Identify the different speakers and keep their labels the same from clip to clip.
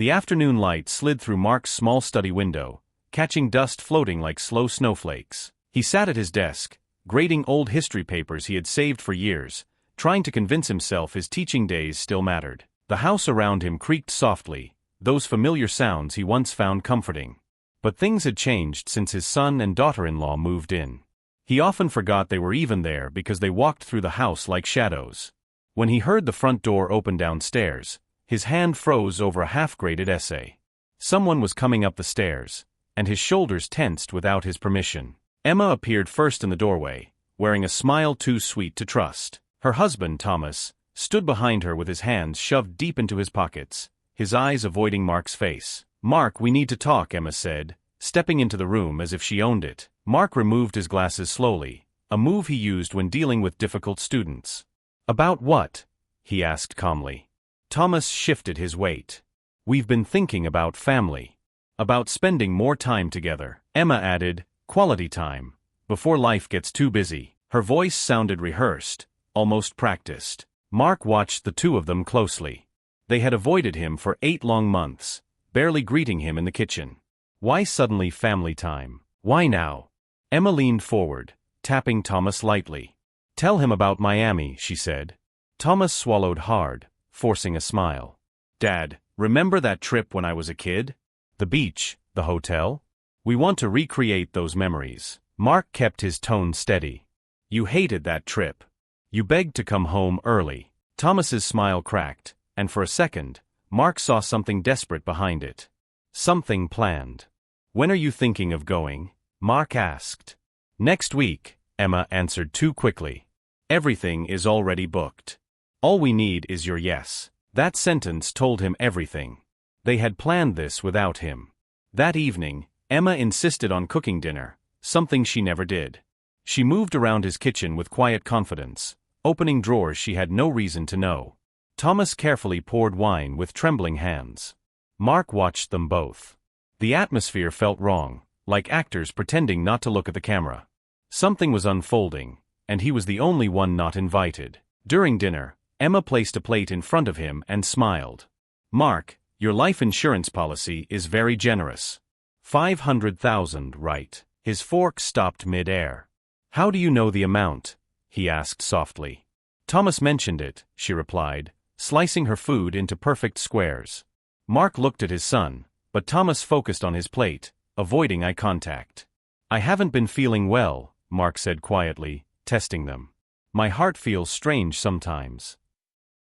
Speaker 1: The afternoon light slid through Mark's small study window, catching dust floating like slow snowflakes. He sat at his desk, grading old history papers he had saved for years, trying to convince himself his teaching days still mattered. The house around him creaked softly, those familiar sounds he once found comforting. But things had changed since his son and daughter-in-law moved in. He often forgot they were even there because they walked through the house like shadows. When he heard the front door open downstairs, his hand froze over a half-graded essay. Someone was coming up the stairs, and his shoulders tensed without his permission. Emma appeared first in the doorway, wearing a smile too sweet to trust. Her husband, Thomas, stood behind her with his hands shoved deep into his pockets, his eyes avoiding Mark's face. "Mark, we need to talk," Emma said, stepping into the room as if she owned it. Mark removed his glasses slowly, a move he used when dealing with difficult students. "About what?" he asked calmly. Thomas shifted his weight. "We've been thinking about family. About spending more time together." Emma added, "Quality time, before life gets too busy." Her voice sounded rehearsed, almost practiced. Mark watched the two of them closely. They had avoided him for 8 long months, barely greeting him in the kitchen. Why suddenly family time? Why now? Emma leaned forward, tapping Thomas lightly. "Tell him about Miami," she said. Thomas swallowed hard, forcing a smile. "Dad, remember that trip when I was a kid? The beach, the hotel? We want to recreate those memories." Mark kept his tone steady. "You hated that trip. You begged to come home early." Thomas's smile cracked, and for a second, Mark saw something desperate behind it. Something planned. "When are you thinking of going?" Mark asked. "Next week," Emma answered too quickly. "Everything is already booked. All we need is your yes." That sentence told him everything. They had planned this without him. That evening, Emma insisted on cooking dinner, something she never did. She moved around his kitchen with quiet confidence, opening drawers she had no reason to know. Thomas carefully poured wine with trembling hands. Mark watched them both. The atmosphere felt wrong, like actors pretending not to look at the camera. Something was unfolding, and he was the only one not invited. During dinner, Emma placed a plate in front of him and smiled. "Mark, your life insurance policy is very generous. 500,000, right?" His fork stopped mid-air. "How do you know the amount?" he asked softly. "Thomas mentioned it," she replied, slicing her food into perfect squares. Mark looked at his son, but Thomas focused on his plate, avoiding eye contact. "I haven't been feeling well," Mark said quietly, testing them. "My heart feels strange sometimes."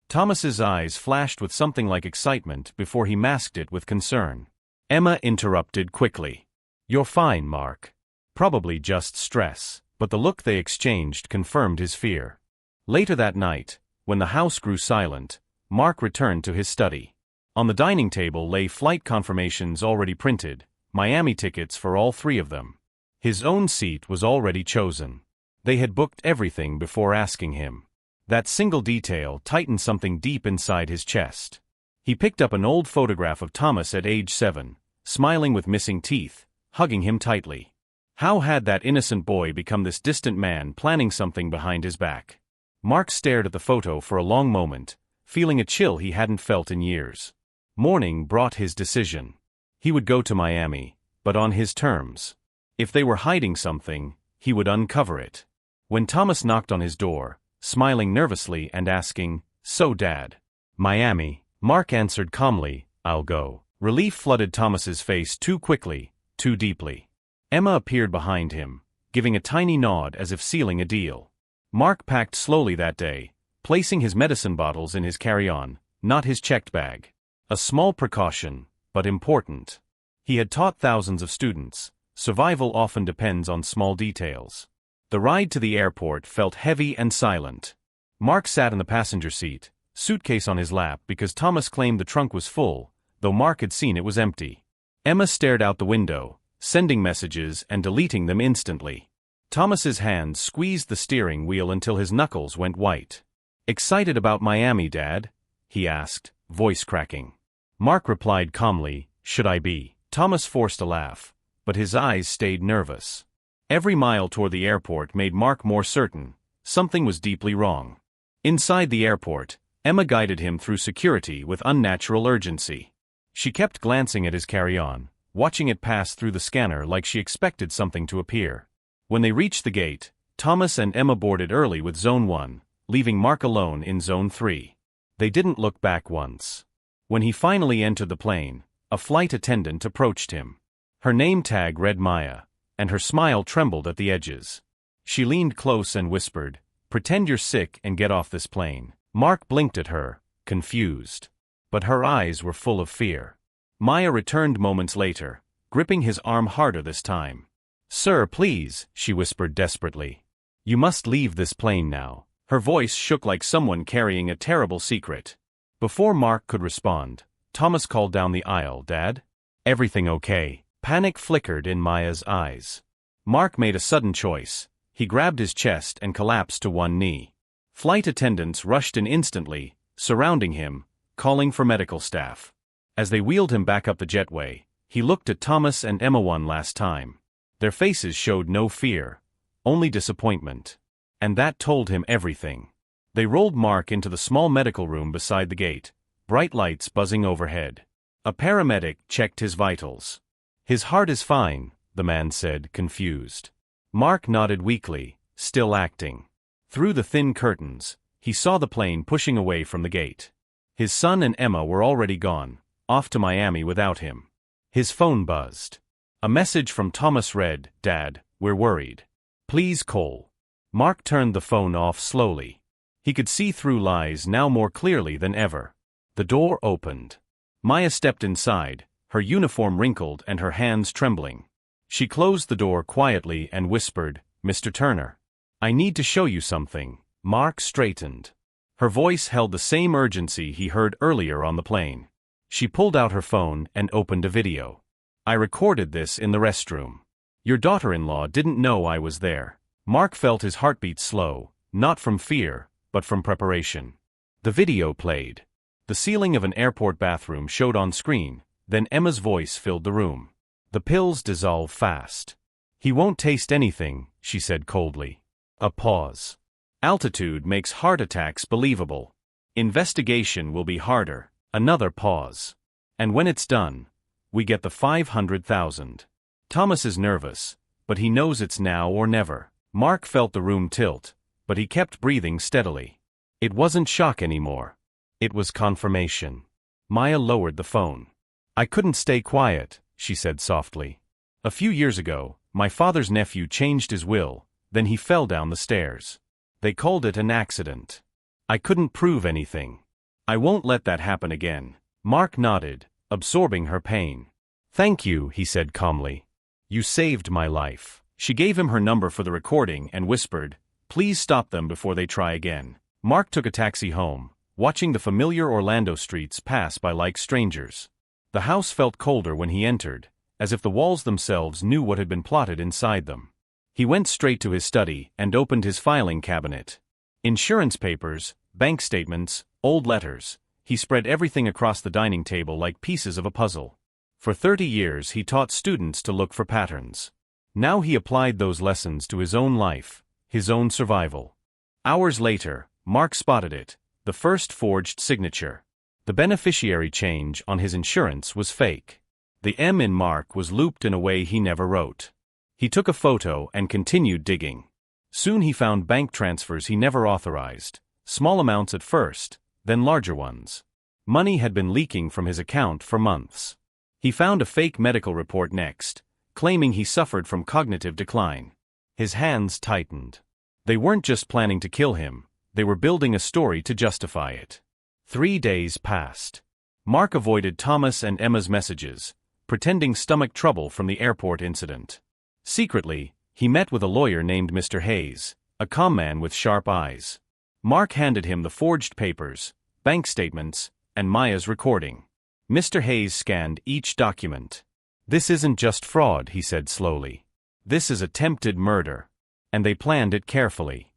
Speaker 1: Thomas's eyes flashed with something like excitement before he masked it with concern. Emma interrupted quickly. "You're fine, Mark. Probably just stress." But the look they exchanged confirmed his fear. Later that night, when the house grew silent, Mark returned to his study. On the dining table lay flight confirmations already printed, Miami tickets for all 3 of them. His own seat was already chosen. They had booked everything before asking him. That single detail tightened something deep inside his chest. He picked up an old photograph of Thomas at age 7, smiling with missing teeth, hugging him tightly. How had that innocent boy become this distant man planning something behind his back? Mark stared at the photo for a long moment, feeling a chill he hadn't felt in years. Morning brought his decision. He would go to Miami, but on his terms. If they were hiding something, he would uncover it. When Thomas knocked on his door, smiling nervously and asking, "So, Dad?" "Miami," Mark answered calmly, "I'll go." Relief flooded Thomas's face too quickly, too deeply. Emma appeared behind him, giving a tiny nod as if sealing a deal. Mark packed slowly that day, placing his medicine bottles in his carry-on, not his checked bag. A small precaution, but important. He had taught thousands of students. Survival often depends on small details. The ride to the airport felt heavy and silent. Mark sat in the passenger seat, suitcase on his lap because Thomas claimed the trunk was full, though Mark had seen it was empty. Emma stared out the window, sending messages and deleting them instantly. Thomas's hand squeezed the steering wheel until his knuckles went white. "Excited about Miami, Dad?" he asked, voice cracking. Mark replied calmly, "Should I be?" Thomas forced a laugh, but his eyes stayed nervous. Every mile toward the airport made Mark more certain something was deeply wrong. Inside the airport, Emma guided him through security with unnatural urgency. She kept glancing at his carry-on, watching it pass through the scanner like she expected something to appear. When they reached the gate, Thomas and Emma boarded early with Zone 1, leaving Mark alone in Zone 3. They didn't look back once. When he finally entered the plane, a flight attendant approached him. Her name tag read Maya, and her smile trembled at the edges. She leaned close and whispered, "Pretend you're sick and get off this plane." Mark blinked at her, confused. But her eyes were full of fear. Maya returned moments later, gripping his arm harder this time. "Sir, please," she whispered desperately. "You must leave this plane now." Her voice shook like someone carrying a terrible secret. Before Mark could respond, Thomas called down the aisle, "Dad? Everything okay?" Panic flickered in Maya's eyes. Mark made a sudden choice. He grabbed his chest and collapsed to one knee. Flight attendants rushed in instantly, surrounding him, calling for medical staff. As they wheeled him back up the jetway, he looked at Thomas and Emma one last time. Their faces showed no fear, only disappointment. And that told him everything. They rolled Mark into the small medical room beside the gate, bright lights buzzing overhead. A paramedic checked his vitals. "His heart is fine," the man said, confused. Mark nodded weakly, still acting. Through the thin curtains, he saw the plane pushing away from the gate. His son and Emma were already gone, off to Miami without him. His phone buzzed. A message from Thomas read, "Dad, we're worried. Please call." Mark turned the phone off slowly. He could see through lies now more clearly than ever. The door opened. Maya stepped inside, her uniform wrinkled and her hands trembling. She closed the door quietly and whispered, "Mr. Turner, I need to show you something." Mark straightened. Her voice held the same urgency he heard earlier on the plane. She pulled out her phone and opened a video. "I recorded this in the restroom. Your daughter-in-law didn't know I was there." Mark felt his heartbeat slow, not from fear, but from preparation. The video played. The ceiling of an airport bathroom showed on screen, then Emma's voice filled the room. "The pills dissolve fast. He won't taste anything," she said coldly. A pause. "Altitude makes heart attacks believable. Investigation will be harder." Another pause. "And when it's done, we get the 500,000. Thomas is nervous, but he knows it's now or never." Mark felt the room tilt, but he kept breathing steadily. It wasn't shock anymore. It was confirmation. Maya lowered the phone. "I couldn't stay quiet," she said softly. "A few years ago, my father's nephew changed his will, then he fell down the stairs. They called it an accident. I couldn't prove anything. I won't let that happen again." Mark nodded, absorbing her pain. "Thank you," he said calmly. "You saved my life." She gave him her number for the recording and whispered, "Please stop them before they try again." Mark took a taxi home, watching the familiar Orlando streets pass by like strangers. The house felt colder when he entered, as if the walls themselves knew what had been plotted inside them. He went straight to his study and opened his filing cabinet. Insurance papers, bank statements, old letters. He spread everything across the dining table like pieces of a puzzle. For 30 years he taught students to look for patterns. Now he applied those lessons to his own life, his own survival. Hours later, Mark spotted it, the first forged signature. The beneficiary change on his insurance was fake. The M in Mark was looped in a way he never wrote. He took a photo and continued digging. Soon he found bank transfers he never authorized, small amounts at first, then larger ones. Money had been leaking from his account for months. He found a fake medical report next, claiming he suffered from cognitive decline. His hands tightened. They weren't just planning to kill him, they were building a story to justify it. 3 days passed. Mark avoided Thomas and Emma's messages, pretending stomach trouble from the airport incident. Secretly, he met with a lawyer named Mr. Hayes, a calm man with sharp eyes. Mark handed him the forged papers, bank statements, and Maya's recording. Mr. Hayes scanned each document. "This isn't just fraud," he said slowly. "This is attempted murder. And they planned it carefully."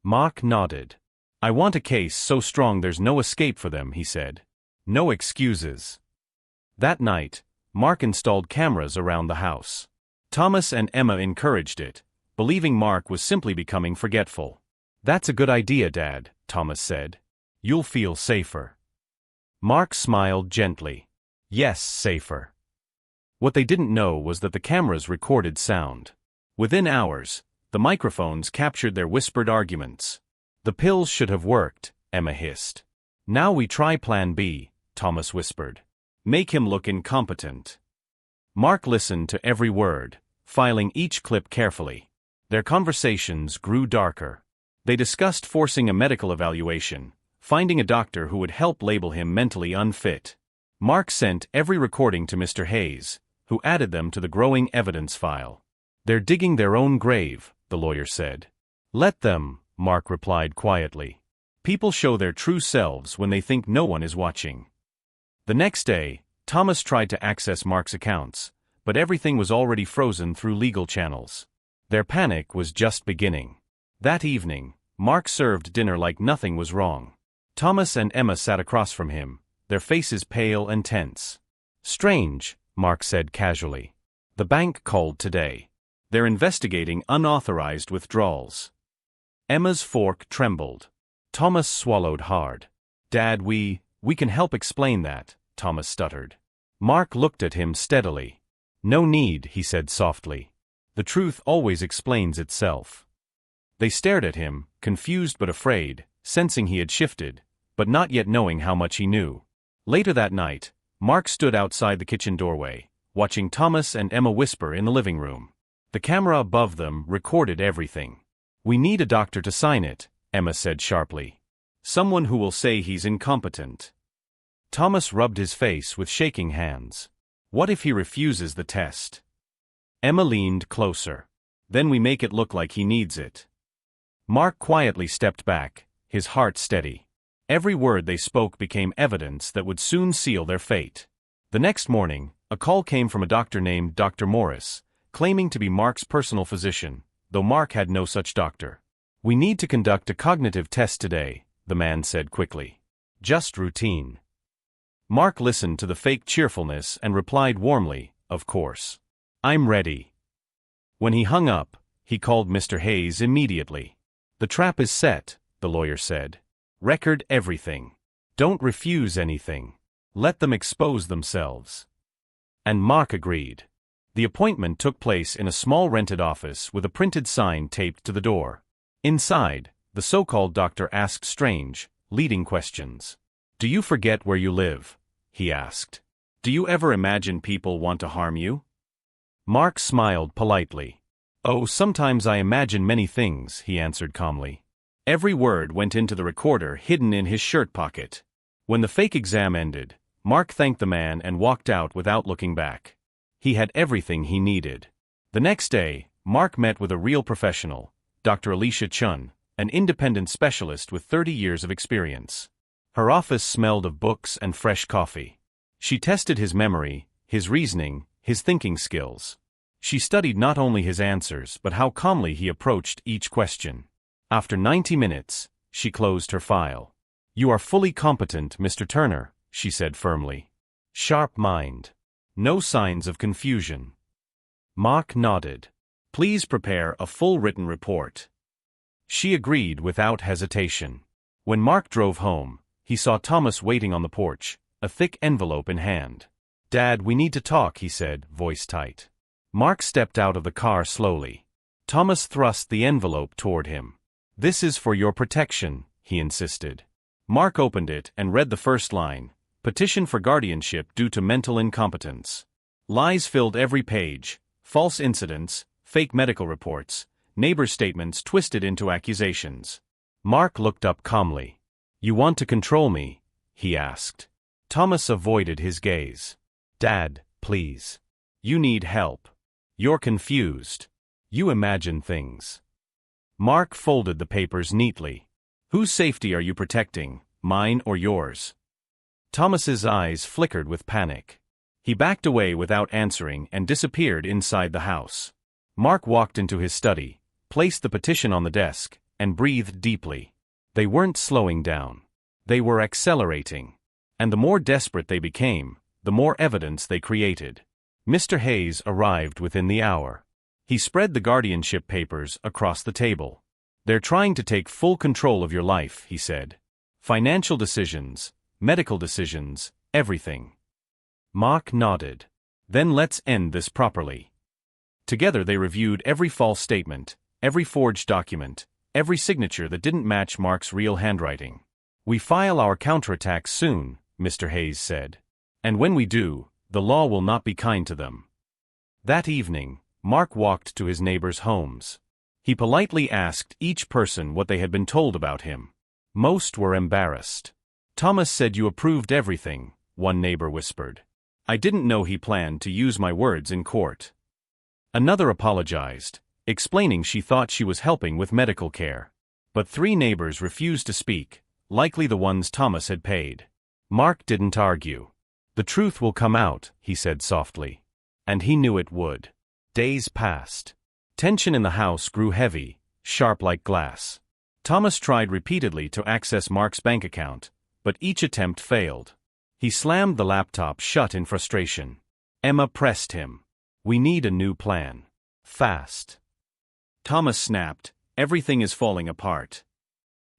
Speaker 1: Mark nodded. "I want a case so strong there's no escape for them," he said. "No excuses." That night, Mark installed cameras around the house. Thomas and Emma encouraged it, believing Mark was simply becoming forgetful. "That's a good idea, Dad," Thomas said. "You'll feel safer." Mark smiled gently. Yes, safer. What they didn't know was that the cameras recorded sound. Within hours, the microphones captured their whispered arguments. The pills should have worked, Emma hissed. Now we try Plan B, Thomas whispered. Make him look incompetent. Mark listened to every word, filing each clip carefully. Their conversations grew darker. They discussed forcing a medical evaluation, finding a doctor who would help label him mentally unfit. Mark sent every recording to Mr. Hayes, who added them to the growing evidence file. They're digging their own grave, the lawyer said. Let them, Mark replied quietly. People show their true selves when they think no one is watching. The next day, Thomas tried to access Mark's accounts, but everything was already frozen through legal channels. Their panic was just beginning. That evening, Mark served dinner like nothing was wrong. Thomas and Emma sat across from him, their faces pale and tense. Strange, Mark said casually. The bank called today. They're investigating unauthorized withdrawals. Emma's fork trembled. Thomas swallowed hard. Dad, we can help explain that, Thomas stuttered. Mark looked at him steadily. No need, he said softly. The truth always explains itself. They stared at him, confused but afraid, sensing he had shifted, but not yet knowing how much he knew. Later that night, Mark stood outside the kitchen doorway, watching Thomas and Emma whisper in the living room. The camera above them recorded everything. We need a doctor to sign it, Emma said sharply. Someone who will say he's incompetent. Thomas rubbed his face with shaking hands. What if he refuses the test? Emma leaned closer. Then we make it look like he needs it. Mark quietly stepped back, his heart steady. Every word they spoke became evidence that would soon seal their fate. The next morning, a call came from a doctor named Dr. Morris, claiming to be Mark's personal physician, though Mark had no such doctor. We need to conduct a cognitive test today, the man said quickly. Just routine. Mark listened to the fake cheerfulness and replied warmly, of course. I'm ready. When he hung up, he called Mr. Hayes immediately. The trap is set, the lawyer said. Record everything. Don't refuse anything. Let them expose themselves. And Mark agreed. The appointment took place in a small rented office with a printed sign taped to the door. Inside, the so-called doctor asked strange, leading questions. Do you forget where you live? He asked. Do you ever imagine people want to harm you? Mark smiled politely. Oh, sometimes I imagine many things, he answered calmly. Every word went into the recorder hidden in his shirt pocket. When the fake exam ended, Mark thanked the man and walked out without looking back. He had everything he needed. The next day, Mark met with a real professional, Dr. Alicia Chun, an independent specialist with 30 years of experience. Her office smelled of books and fresh coffee. She tested his memory, his reasoning, his thinking skills. She studied not only his answers but how calmly he approached each question. After 90 minutes, she closed her file. You are fully competent, Mr. Turner, she said firmly. Sharp mind. No signs of confusion. Mark nodded. Please prepare a full written report. She agreed without hesitation. When Mark drove home, he saw Thomas waiting on the porch, a thick envelope in hand. Dad, we need to talk, he said, voice tight. Mark stepped out of the car slowly. Thomas thrust the envelope toward him. This is for your protection, he insisted. Mark opened it and read the first line, Petition for guardianship due to mental incompetence. Lies filled every page, false incidents, fake medical reports, neighbor statements twisted into accusations. Mark looked up calmly. You want to control me? He asked. Thomas avoided his gaze. Dad, please. You need help. You're confused. You imagine things. Mark folded the papers neatly. Whose safety are you protecting, mine or yours? Thomas's eyes flickered with panic. He backed away without answering and disappeared inside the house. Mark walked into his study, placed the petition on the desk, and breathed deeply. They weren't slowing down. They were accelerating. And the more desperate they became, the more evidence they created. Mr. Hayes arrived within the hour. He spread the guardianship papers across the table. They're trying to take full control of your life, he said. Financial decisions, medical decisions, everything. Mark nodded. Then let's end this properly. Together they reviewed every false statement, every forged document, every signature that didn't match Mark's real handwriting. We file our counterattacks soon, Mr. Hayes said. And when we do, the law will not be kind to them. That evening, Mark walked to his neighbors' homes. He politely asked each person what they had been told about him. Most were embarrassed. Thomas said you approved everything, one neighbor whispered. I didn't know he planned to use my words in court. Another apologized, explaining she thought she was helping with medical care. But 3 neighbors refused to speak, likely the ones Thomas had paid. Mark didn't argue. The truth will come out, he said softly. And he knew it would. Days passed. Tension in the house grew heavy, sharp like glass. Thomas tried repeatedly to access Mark's bank account, but each attempt failed. He slammed the laptop shut in frustration. Emma pressed him. We need a new plan. Fast. Thomas snapped, everything is falling apart.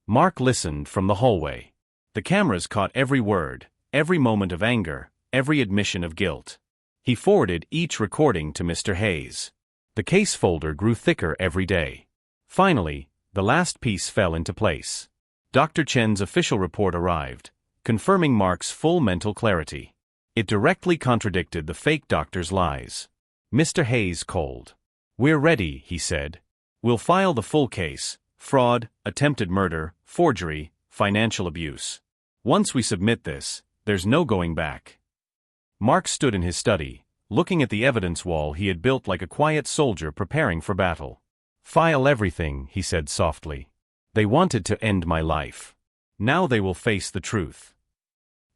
Speaker 1: Mark listened from the hallway. The cameras caught every word, every moment of anger, every admission of guilt. He forwarded each recording to Mr. Hayes. The case folder grew thicker every day. Finally, the last piece fell into place. Dr. Chen's official report arrived, confirming Mark's full mental clarity. It directly contradicted the fake doctor's lies. Mr. Hayes called. We're ready, he said. We'll file the full case: fraud, attempted murder, forgery, financial abuse. Once we submit this, there's no going back. Mark stood in his study, looking at the evidence wall he had built like a quiet soldier preparing for battle. File everything, he said softly. They wanted to end my life. Now they will face the truth.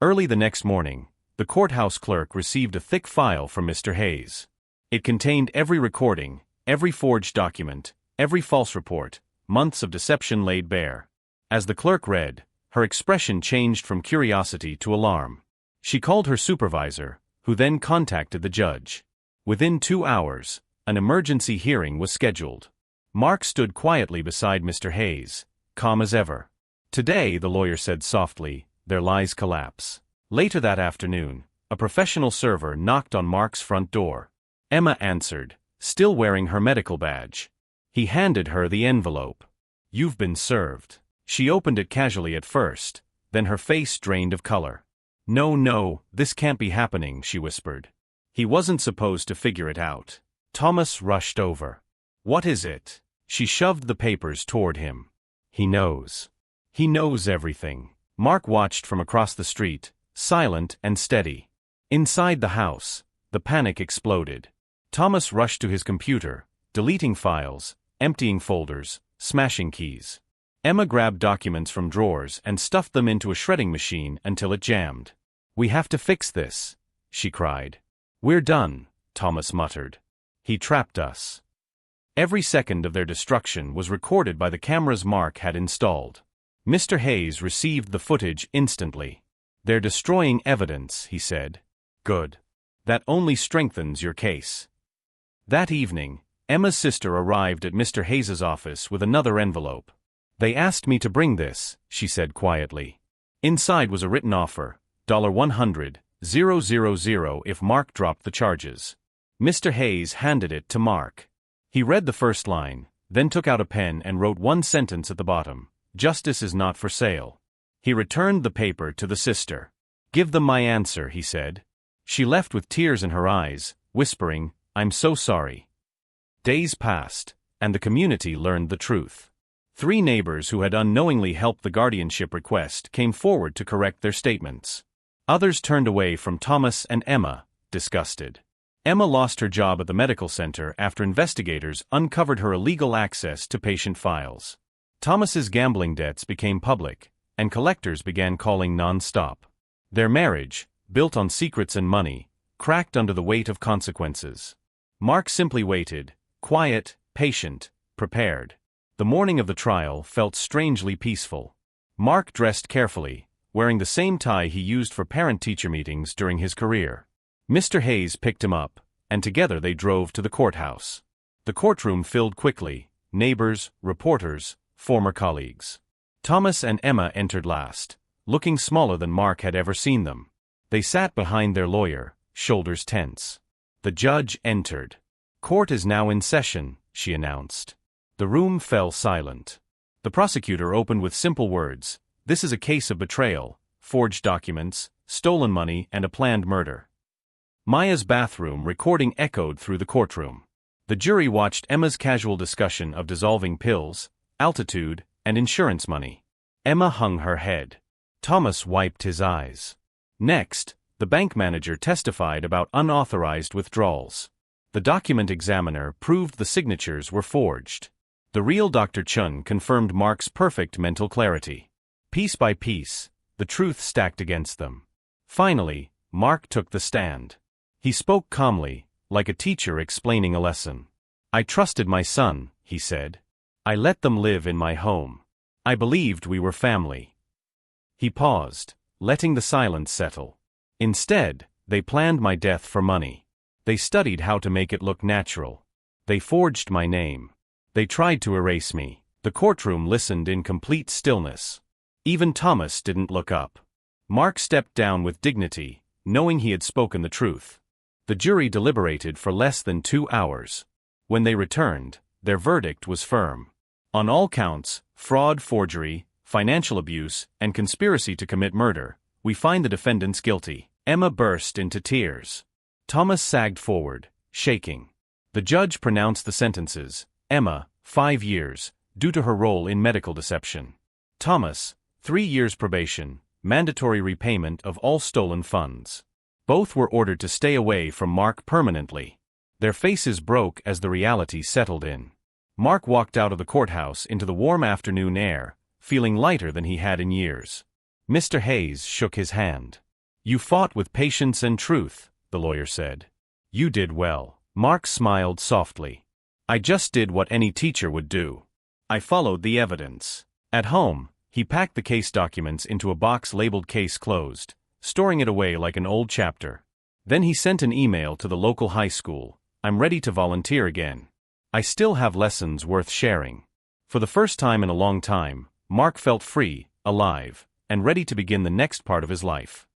Speaker 1: Early the next morning, the courthouse clerk received a thick file from Mr. Hayes. It contained every recording, every forged document, every false report, months of deception laid bare. As the clerk read, her expression changed from curiosity to alarm. She called her supervisor, who then contacted the judge. Within 2 hours, an emergency hearing was scheduled. Mark stood quietly beside Mr. Hayes, calm as ever. Today, the lawyer said softly, their lies collapse. Later that afternoon, a professional server knocked on Mark's front door. Emma answered, still wearing her medical badge. He handed her the envelope. You've been served. She opened it casually at first, then her face drained of color. No, this can't be happening, she whispered. He wasn't supposed to figure it out. Thomas rushed over. What is it? She shoved the papers toward him. He knows. He knows everything. Mark watched from across the street, silent and steady. Inside the house, the panic exploded. Thomas rushed to his computer, deleting files, emptying folders, smashing keys. Emma grabbed documents from drawers and stuffed them into a shredding machine until it jammed. We have to fix this, she cried. We're done, Thomas muttered. He trapped us. Every second of their destruction was recorded by the cameras Mark had installed. Mr. Hayes received the footage instantly. They're destroying evidence, he said. Good. That only strengthens your case. That evening, Emma's sister arrived at Mr. Hayes's office with another envelope. They asked me to bring this, she said quietly. Inside was a written offer, $100,000 if Mark dropped the charges. Mr. Hayes handed it to Mark. He read the first line, then took out a pen and wrote one sentence at the bottom. Justice is not for sale. He returned the paper to the sister. Give them my answer, he said. She left with tears in her eyes, whispering, I'm so sorry. Days passed, and the community learned the truth. 3 neighbors who had unknowingly helped the guardianship request came forward to correct their statements. Others turned away from Thomas and Emma, disgusted. Emma lost her job at the medical center after investigators uncovered her illegal access to patient files. Thomas's gambling debts became public, and collectors began calling non-stop. Their marriage, built on secrets and money, cracked under the weight of consequences. Mark simply waited, quiet, patient, prepared. The morning of the trial felt strangely peaceful. Mark dressed carefully, wearing the same tie he used for parent-teacher meetings during his career. Mr. Hayes picked him up, and together they drove to the courthouse. The courtroom filled quickly, neighbors, reporters, former colleagues. Thomas and Emma entered last, looking smaller than Mark had ever seen them. They sat behind their lawyer, shoulders tense. The judge entered. "Court is now in session," she announced. The room fell silent. The prosecutor opened with simple words, "This is a case of betrayal, forged documents, stolen money, and a planned murder." Maya's bathroom recording echoed through the courtroom. The jury watched Emma's casual discussion of dissolving pills, altitude, and insurance money. Emma hung her head. Thomas wiped his eyes. Next, the bank manager testified about unauthorized withdrawals. The document examiner proved the signatures were forged. The real Dr. Chun confirmed Mark's perfect mental clarity. Piece by piece, the truth stacked against them. Finally, Mark took the stand. He spoke calmly, like a teacher explaining a lesson. "I trusted my son," he said. "I let them live in my home. I believed we were family." He paused, letting the silence settle. "Instead, they planned my death for money. They studied how to make it look natural. They forged my name. They tried to erase me." The courtroom listened in complete stillness. Even Thomas didn't look up. Mark stepped down with dignity, knowing he had spoken the truth. The jury deliberated for less than 2 hours. When they returned, their verdict was firm. On all counts, fraud, forgery, financial abuse, and conspiracy to commit murder, we find the defendants guilty. Emma burst into tears. Thomas sagged forward, shaking. The judge pronounced the sentences. Emma, 5 years, due to her role in medical deception. Thomas, 3 years probation, mandatory repayment of all stolen funds. Both were ordered to stay away from Mark permanently. Their faces broke as the reality settled in. Mark walked out of the courthouse into the warm afternoon air, feeling lighter than he had in years. Mr. Hayes shook his hand. "You fought with patience and truth," the lawyer said. "You did well." Mark smiled softly. "I just did what any teacher would do. I followed the evidence." At home, he packed the case documents into a box labeled "Case Closed," storing it away like an old chapter. Then he sent an email to the local high school. "I'm ready to volunteer again. I still have lessons worth sharing." For the first time in a long time, Mark felt free, alive, and ready to begin the next part of his life.